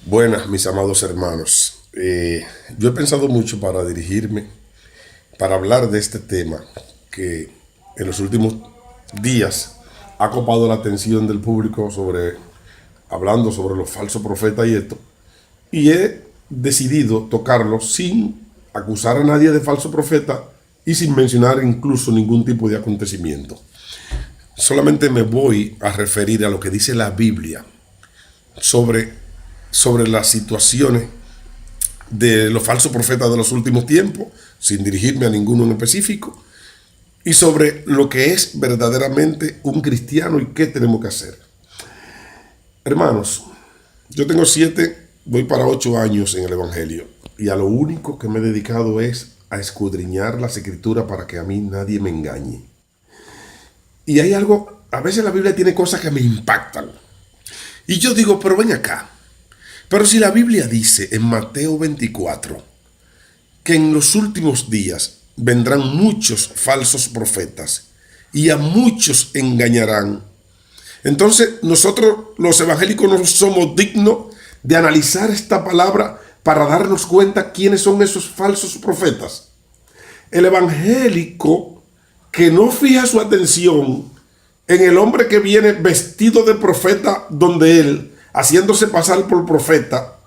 Buenas, mis amados hermanos. Yo he pensado mucho para dirigirme, para hablar de este tema que en los últimos días ha copado la atención del público hablando sobre los falsos profetas y esto. Y he decidido tocarlo sin acusar a nadie de falso profeta y sin mencionar incluso ningún tipo de acontecimiento. Solamente me voy a referir a lo que dice la Biblia sobre las situaciones de los falsos profetas de los últimos tiempos, sin dirigirme a ninguno en específico, y sobre lo que es verdaderamente un cristiano y qué tenemos que hacer. Hermanos, yo tengo 7, voy para 8 años en el Evangelio, y a lo único que me he dedicado es a escudriñar las Escrituras para que a mí nadie me engañe. Y hay algo, a veces la Biblia tiene cosas que me impactan. Y yo digo, pero ven acá. Pero si la Biblia dice en Mateo 24 que en los últimos días vendrán muchos falsos profetas y a muchos engañarán, entonces nosotros los evangélicos no somos dignos de analizar esta palabra para darnos cuenta quiénes son esos falsos profetas. El evangélico que no fija su atención en el hombre que viene vestido de profeta donde él, haciéndose pasar por profeta,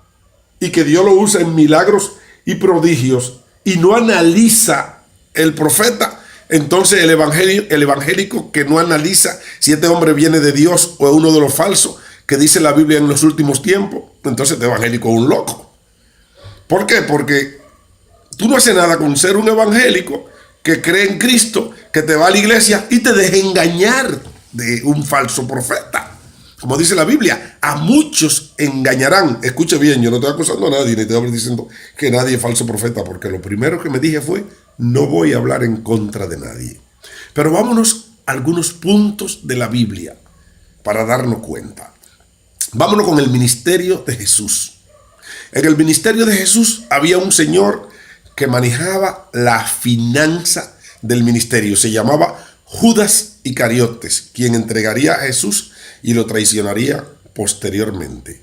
y que Dios lo usa en milagros y prodigios, y no analiza el profeta, entonces el evangélico que no analiza si este hombre viene de Dios o es uno de los falsos que dice la Biblia en los últimos tiempos, entonces este evangélico es un loco. ¿Por qué? Porque tú no haces nada con ser un evangélico que cree en Cristo, que te va a la iglesia y te deja engañar de un falso profeta. Como dice la Biblia, a muchos engañarán. Escuche bien, yo no estoy acusando a nadie, ni estoy diciendo que nadie es falso profeta, porque lo primero que me dije fue, no voy a hablar en contra de nadie. Pero vámonos a algunos puntos de la Biblia para darnos cuenta. Vámonos con el ministerio de Jesús. En el ministerio de Jesús había un señor que manejaba la finanza del ministerio. Se llamaba Judas Iscariotes, quien entregaría a Jesús y lo traicionaría posteriormente.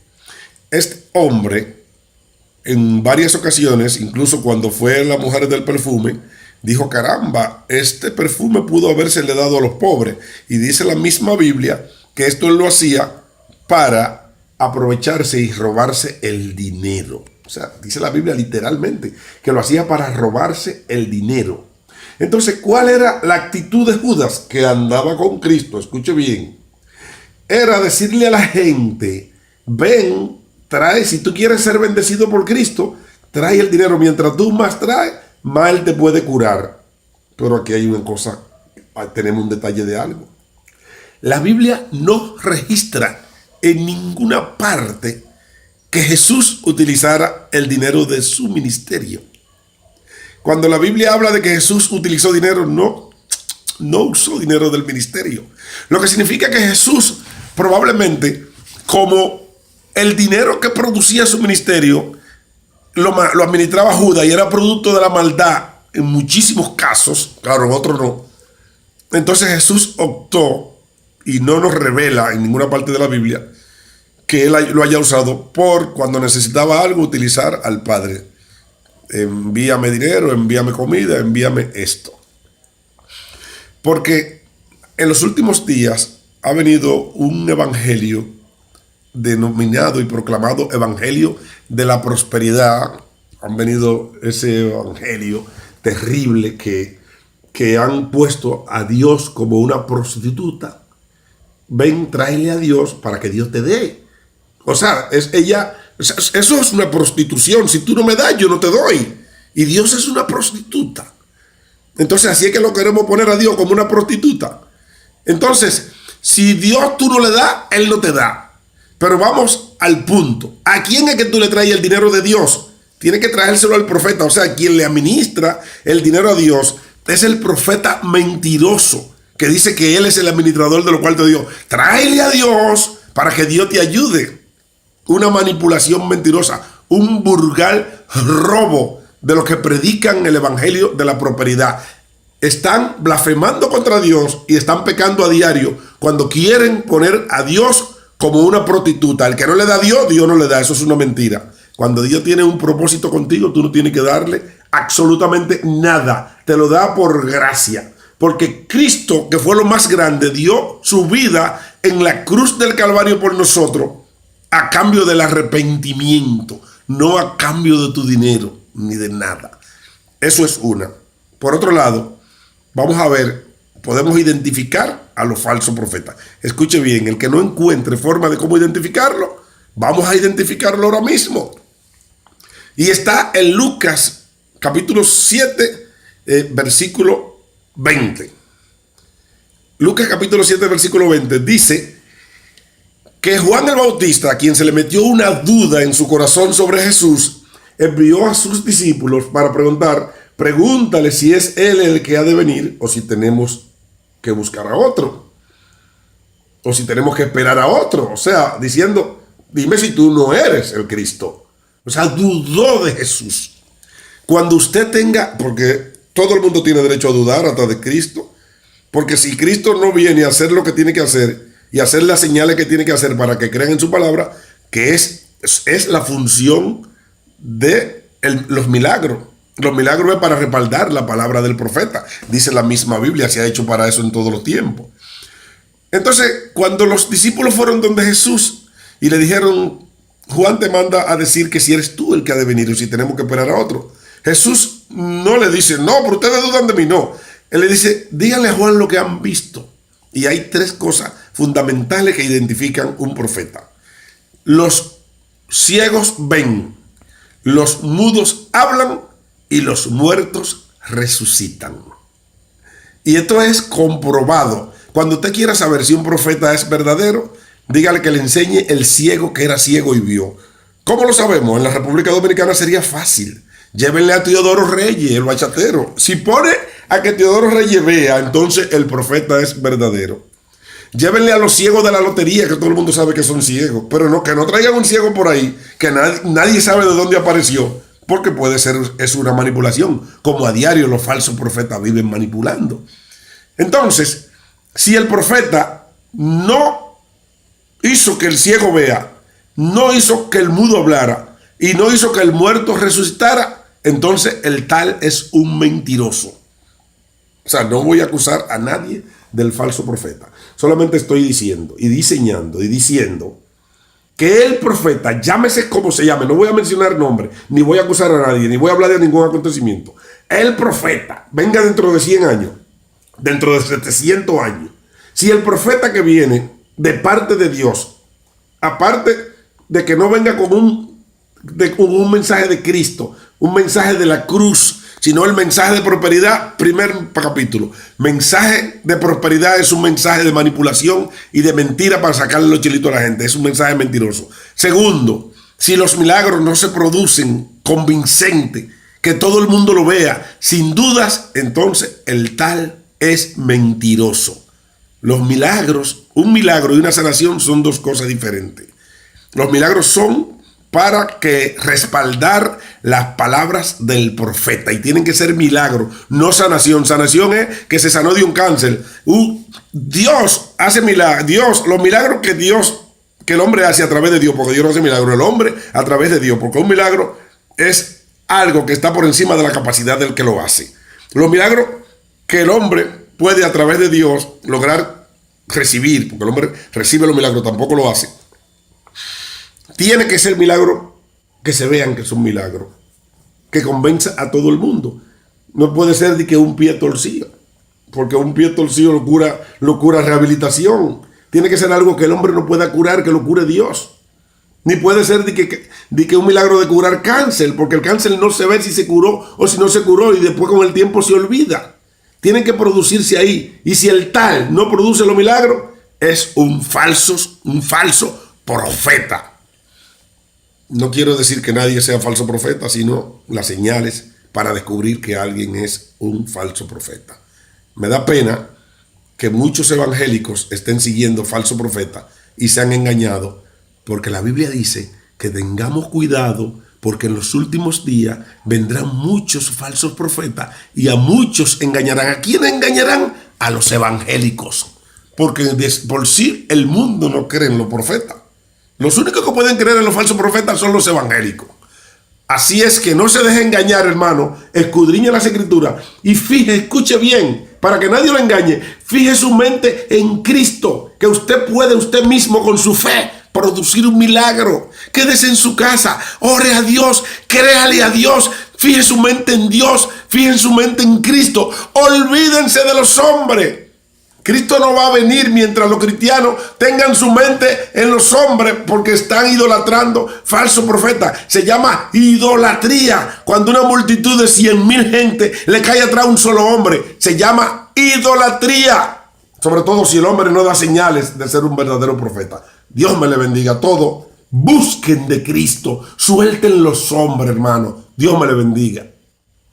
Este hombre, en varias ocasiones, incluso cuando fue la mujer del perfume, dijo, caramba, este perfume pudo habérsele dado a los pobres. Y dice la misma Biblia que esto él lo hacía para aprovecharse y robarse el dinero. O sea, dice la Biblia literalmente que lo hacía para robarse el dinero. Entonces, ¿cuál era la actitud de Judas que andaba con Cristo? Escuche bien. Era decirle a la gente, ven, trae, si tú quieres ser bendecido por Cristo, trae el dinero. Mientras tú más traes, más Él te puede curar. Pero aquí hay una cosa, tenemos un detalle de algo. La Biblia no registra en ninguna parte que Jesús utilizara el dinero de su ministerio. Cuando la Biblia habla de que Jesús utilizó dinero, no usó dinero del ministerio. Lo que significa que Jesús probablemente, como el dinero que producía su ministerio, lo administraba Judas y era producto de la maldad en muchísimos casos, claro, en otros no. Entonces Jesús optó, y no nos revela en ninguna parte de la Biblia, que él lo haya usado por cuando necesitaba algo utilizar al Padre. Envíame dinero, envíame comida, envíame esto. Porque en los últimos días ha venido un evangelio denominado y proclamado evangelio de la prosperidad. Han venido ese evangelio terrible que han puesto a Dios como una prostituta. Ven, tráele a Dios para que Dios te dé. O sea, eso es una prostitución. Si tú no me das, yo no te doy. Y Dios es una prostituta. Entonces, así es que lo queremos poner a Dios como una prostituta. Entonces, si Dios tú no le das, Él no te da. Pero vamos al punto. ¿A quién es que tú le traes el dinero de Dios? Tiene que traérselo al profeta. O sea, quien le administra el dinero a Dios es el profeta mentiroso, que dice que él es el administrador de lo cual te dio. Tráele a Dios para que Dios te ayude. Una manipulación mentirosa, un vulgar robo de lo que predican el evangelio de la prosperidad. Están blasfemando contra Dios y están pecando a diario cuando quieren poner a Dios como una prostituta. El que no le da a Dios, Dios no le da. Eso es una mentira. Cuando Dios tiene un propósito contigo, tú no tienes que darle absolutamente nada. Te lo da por gracia. Porque Cristo, que fue lo más grande, dio su vida en la cruz del Calvario por nosotros a cambio del arrepentimiento, no a cambio de tu dinero ni de nada. Eso es una. Por otro lado, vamos a ver, podemos identificar a los falsos profetas. Escuche bien, el que no encuentre forma de cómo identificarlo, vamos a identificarlo ahora mismo. Y está en Lucas capítulo 7, versículo 20. Lucas capítulo 7, versículo 20 dice que Juan el Bautista, a quien se le metió una duda en su corazón sobre Jesús, envió a sus discípulos para pregúntale si es él el que ha de venir o si tenemos que buscar a otro o si tenemos que esperar a otro. O sea, diciendo, dime si tú no eres el Cristo. O sea, dudó de Jesús. Cuando usted tenga, porque todo el mundo tiene derecho a dudar hasta de Cristo, porque si Cristo no viene a hacer lo que tiene que hacer y hacer las señales que tiene que hacer para que crean en su palabra, que es la función de los milagros. Los milagros es para respaldar la palabra del profeta. Dice la misma Biblia, se ha hecho para eso en todos los tiempos. Entonces, cuando los discípulos fueron donde Jesús y le dijeron, Juan te manda a decir que si eres tú el que ha de venir o si tenemos que esperar a otro. Jesús no le dice, no, pero ustedes dudan de mí, no. Él le dice, díganle a Juan lo que han visto. Y hay tres cosas fundamentales que identifican un profeta. Los ciegos ven, los mudos hablan y los muertos resucitan. Y esto es comprobado. Cuando usted quiera saber si un profeta es verdadero, dígale que le enseñe el ciego que era ciego y vio. ¿Cómo lo sabemos? En la República Dominicana sería fácil. Llévenle a Teodoro Reyes, el bachatero. Si pone a que Teodoro Reyes vea, entonces el profeta es verdadero. Llévenle a los ciegos de la lotería, que todo el mundo sabe que son ciegos. Pero no, que no traigan un ciego por ahí, que nadie sabe de dónde apareció. Porque puede ser, es una manipulación. Como a diario los falsos profetas viven manipulando. Entonces, si el profeta no hizo que el ciego vea, no hizo que el mudo hablara y no hizo que el muerto resucitara, entonces el tal es un mentiroso. O sea, no voy a acusar a nadie del falso profeta. Solamente estoy diciendo y diseñando y diciendo que el profeta, llámese como se llame, no voy a mencionar nombre, ni voy a acusar a nadie, ni voy a hablar de ningún acontecimiento. El profeta, venga dentro de 100 años, dentro de 700 años. Si el profeta que viene de parte de Dios, aparte de que no venga con un mensaje de Cristo, un mensaje de la cruz, sino el mensaje de prosperidad, primer capítulo. Mensaje de prosperidad es un mensaje de manipulación y de mentira para sacarle los chilitos a la gente. Es un mensaje mentiroso. Segundo, si los milagros no se producen convincente, que todo el mundo lo vea, sin dudas, entonces el tal es mentiroso. Los milagros, un milagro y una sanación son dos cosas diferentes. Los milagros son para que respaldar las palabras del profeta y tienen que ser milagros, no sanación. Sanación es que se sanó de un cáncer. Dios hace milagros. Los milagros que el hombre hace a través de Dios, porque Dios no hace milagros, el hombre a través de Dios, porque un milagro es algo que está por encima de la capacidad del que lo hace. Los milagros que el hombre puede a través de Dios lograr recibir, porque el hombre recibe los milagros, tampoco lo hace. Tiene que ser milagro que se vean que son milagros, que convenza a todo el mundo. No puede ser de que un pie torcido, porque un pie torcido lo cura rehabilitación. Tiene que ser algo que el hombre no pueda curar, que lo cure Dios. Ni puede ser de que un milagro de curar cáncer, porque el cáncer no se ve si se curó o si no se curó y después con el tiempo se olvida. Tienen que producirse ahí. Y si el tal no produce los milagros, es un falso profeta. No quiero decir que nadie sea falso profeta, sino las señales para descubrir que alguien es un falso profeta. Me da pena que muchos evangélicos estén siguiendo falso profeta y se han engañado, porque la Biblia dice que tengamos cuidado, porque en los últimos días vendrán muchos falsos profetas y a muchos engañarán. ¿A quién engañarán? A los evangélicos. porque por sí el mundo no cree en los profetas. Los únicos que pueden creer en los falsos profetas son los evangélicos. Así es que no se deje engañar, hermano. Escudriñe las escrituras y escuche bien, para que nadie lo engañe. Fije su mente en Cristo, que usted puede usted mismo con su fe producir un milagro. Quédese en su casa, ore a Dios, créale a Dios, fije su mente en Dios, fije su mente en Cristo. Olvídense de los hombres. Cristo no va a venir mientras los cristianos tengan su mente en los hombres, porque están idolatrando falsos profetas. Se llama idolatría. Cuando una multitud de 100,000 gente le cae atrás a un solo hombre, se llama idolatría. Sobre todo si el hombre no da señales de ser un verdadero profeta. Dios me le bendiga a todos. Busquen de Cristo. Suelten los hombres, hermano. Dios me le bendiga.